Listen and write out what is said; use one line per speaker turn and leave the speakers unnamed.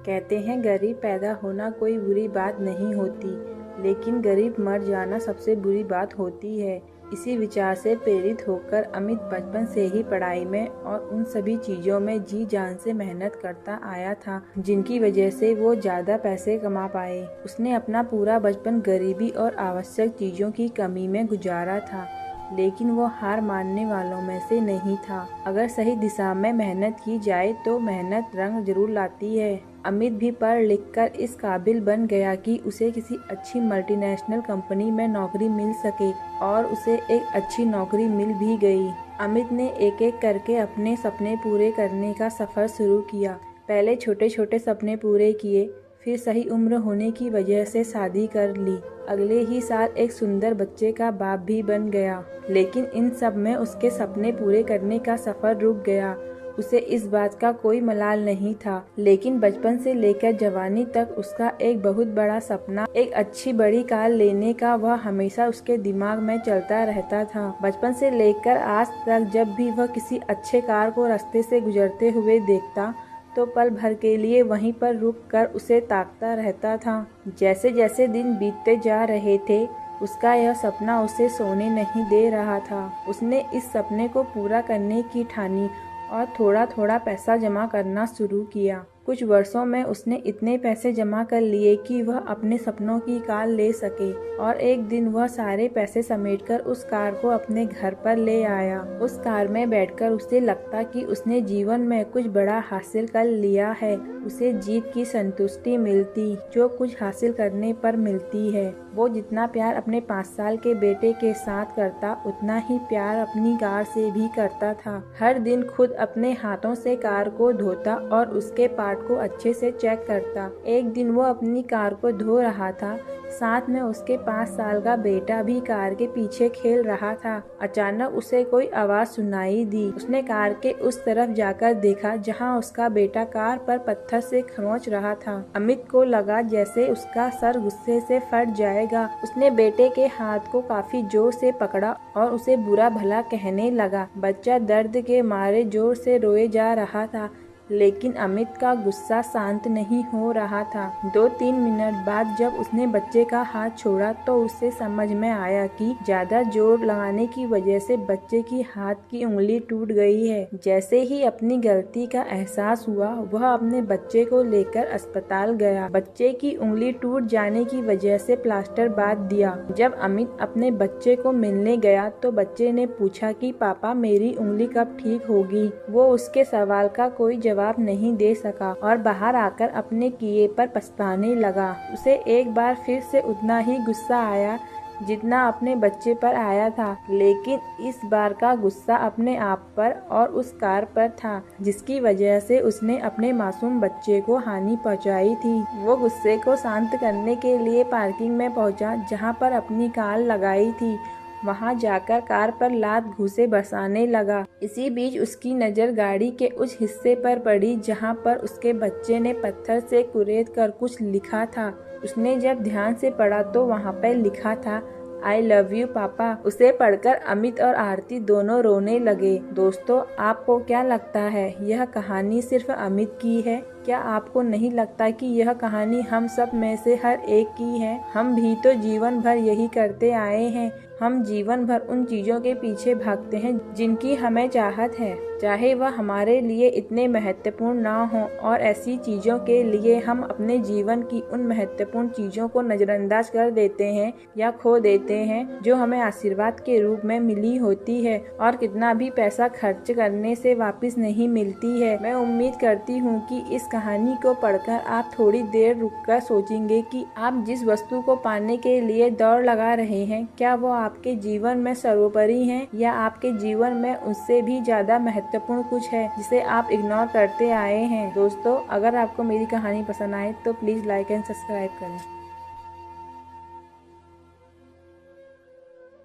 कहते हैं गरीब पैदा होना कोई बुरी बात नहीं होती, लेकिन गरीब मर जाना सबसे बुरी बात होती है। इसी विचार से प्रेरित होकर अमित बचपन से ही पढ़ाई में और उन सभी चीज़ों में जी जान से मेहनत करता आया था जिनकी वजह से वो ज़्यादा पैसे कमा पाए। उसने अपना पूरा बचपन गरीबी और आवश्यक चीज़ों की कमी में गुजारा था, लेकिन वो हार मानने वालों में से नहीं था। अगर सही दिशा में मेहनत की जाए तो मेहनत रंग जरूर लाती है। अमित भी पढ़ लिख कर इस काबिल बन गया कि उसे किसी अच्छी मल्टीनेशनल कंपनी में नौकरी मिल सके, और उसे एक अच्छी नौकरी मिल भी गई। अमित ने एक एक करके अपने सपने पूरे करने का सफ़र शुरू किया। पहले छोटे छोटे सपने पूरे किए, फिर सही उम्र होने की वजह से शादी कर ली। अगले ही साल एक सुंदर बच्चे का बाप भी बन गया। लेकिन इन सब में उसके सपने पूरे करने का सफ़र रुक गया। उसे इस बात का कोई मलाल नहीं था, लेकिन बचपन से लेकर जवानी तक उसका एक बहुत बड़ा सपना, एक अच्छी बड़ी कार लेने का, वह हमेशा उसके दिमाग में चलता रहता था। बचपन से लेकर आज तक जब भी वह किसी अच्छे कार को रास्ते से गुजरते हुए देखता तो पल भर के लिए वहीं पर रुक कर उसे ताकता रहता था। जैसे जैसे दिन बीतते जा रहे थे, उसका यह सपना उसे सोने नहीं दे रहा था। उसने इस सपने को पूरा करने की ठानी और थोड़ा थोड़ा पैसा जमा करना शुरू किया। कुछ वर्षों में उसने इतने पैसे जमा कर लिए कि वह अपने सपनों की कार ले सके, और एक दिन वह सारे पैसे समेटकर उस कार को अपने घर पर ले आया। उस कार में बैठकर उसे लगता कि उसने जीवन में कुछ बड़ा हासिल कर लिया है। उसे जीत की संतुष्टि मिलती जो कुछ हासिल करने पर मिलती है। वो जितना प्यार अपने 5 साल के बेटे के साथ करता, उतना ही प्यार अपनी कार से भी करता था। हर दिन खुद अपने हाथों से कार को धोता और उसके पार्ट को अच्छे से चेक करता। एक दिन वो अपनी कार को धो रहा था, साथ में उसके 5 साल का बेटा भी कार के पीछे खेल रहा था। अचानक उसे कोई आवाज सुनाई दी। उसने कार के उस तरफ जाकर देखा जहां उसका बेटा कार पर पत्थर से खरोंच रहा था। अमित को लगा जैसे उसका सर गुस्से से फट जाएगा। उसने बेटे के हाथ को काफी जोर से पकड़ा और उसे बुरा भला कहने लगा। बच्चा दर्द के मारे जोर से रोए जा रहा था, लेकिन अमित का गुस्सा शांत नहीं हो रहा था। 2-3 मिनट बाद जब उसने बच्चे का हाथ छोड़ा तो उसे समझ में आया कि ज्यादा जोर लगाने की वजह से बच्चे की हाथ की उंगली टूट गई है। जैसे ही अपनी गलती का एहसास हुआ, वह अपने बच्चे को लेकर अस्पताल गया। बच्चे की उंगली टूट जाने की वजह से प्लास्टर बांध दिया। जब अमित अपने बच्चे को मिलने गया तो बच्चे ने पूछा कि पापा, मेरी उंगली कब ठीक होगी। वो उसके सवाल का कोई जवाब नहीं दे सका और बाहर आकर अपने किए पर पछताने लगा। उसे एक बार फिर से उतना ही गुस्सा आया जितना अपने बच्चे पर आया था, लेकिन इस बार का गुस्सा अपने आप पर और उस कार पर था जिसकी वजह से उसने अपने मासूम बच्चे को हानि पहुंचाई थी। वो गुस्से को शांत करने के लिए पार्किंग में पहुंचा जहां पर अपनी कार लगाई थी। वहां जाकर कार पर लात घूंसे बरसाने लगा। इसी बीच उसकी नज़र गाड़ी के उस हिस्से पर पड़ी जहां पर उसके बच्चे ने पत्थर से कुरेद कर कुछ लिखा था। उसने जब ध्यान से पढ़ा तो वहां पर लिखा था, आई लव यू पापा। उसे पढ़कर अमित और आरती दोनों रोने लगे। दोस्तों, आपको क्या लगता है, यह कहानी सिर्फ अमित की है? क्या आपको नहीं लगता कि यह कहानी हम सब में से हर एक की है? हम भी तो जीवन भर यही करते आए हैं। हम जीवन भर उन चीजों के पीछे भागते हैं जिनकी हमें चाहत है, चाहे वह हमारे लिए इतने महत्वपूर्ण ना हो, और ऐसी चीजों के लिए हम अपने जीवन की उन महत्वपूर्ण चीजों को नजरअंदाज कर देते हैं या खो देते हैं जो हमें आशीर्वाद के रूप में मिली होती है और कितना भी पैसा खर्च करने से वापस नहीं मिलती है। मैं उम्मीद करती हूँ कि इस कहानी को पढ़कर आप थोड़ी देर रुककर सोचेंगे कि आप जिस वस्तु को पाने के लिए दौड़ लगा रहे हैं, क्या वो आपके जीवन में सर्वोपरि है, या आपके जीवन में उससे भी ज्यादा महत्वपूर्ण कुछ है जिसे आप इग्नोर करते आए हैं। दोस्तों, अगर आपको मेरी कहानी पसंद आए तो प्लीज लाइक एंड सब्सक्राइब करें।